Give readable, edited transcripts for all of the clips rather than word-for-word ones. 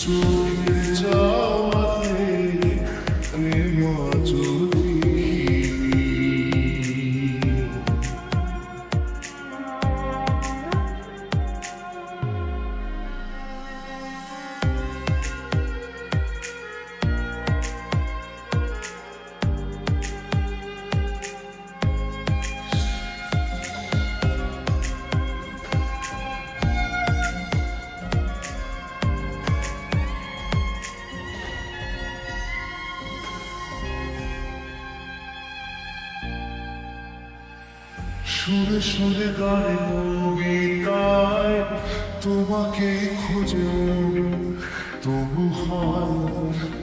চলে যাওয়াতে প্রেম যদি সুরে সুরে গানে কবিতায় তোমাকে খুঁজে তবু হয়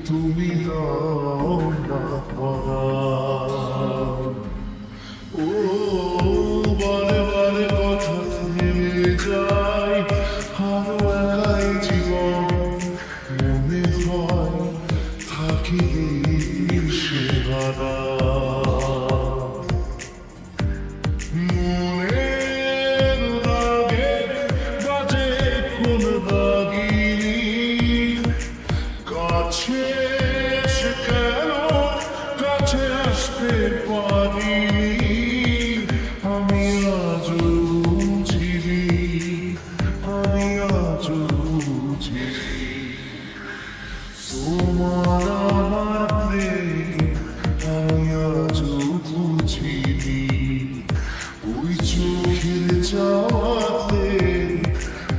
তুমি দাও না পারা। ও বারে বারে কথা থেমে যায় আরো একাই জীবন মনে হয় থাকি সেবারা। আমি আজও বুঝিনি, আমি আজও বুঝিনি তোমার আমার প্রেম, আমি আজও বুঝিনি ওই চোখের যাওয়াতে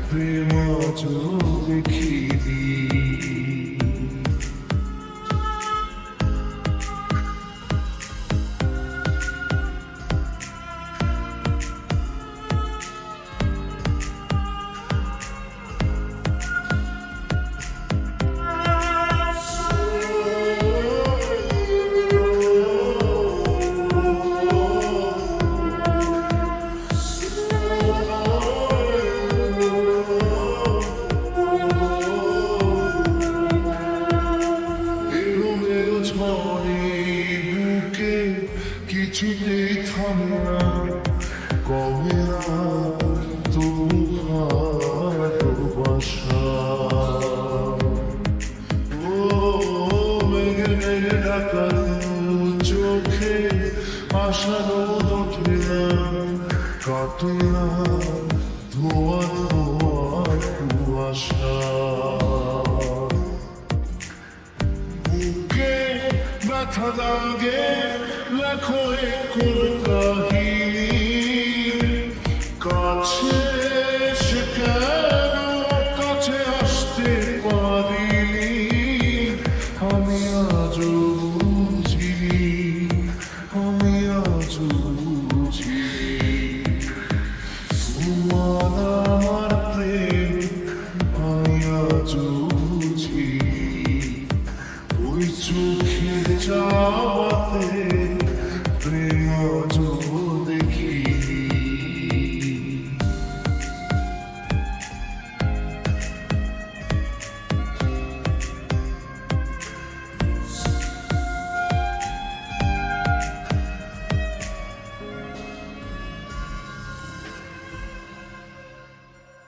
প্রেম আজও দেখিনি। কিছুতেই থামে না কমে না তোমার ভালোবাসা। ও মেঘে মেঘে ঢাকা চোখে আশারও ওঠে না কাটে না ধোয়া ধোয়া কুয়াশা। বুকে ব্যথা লাগে লাখো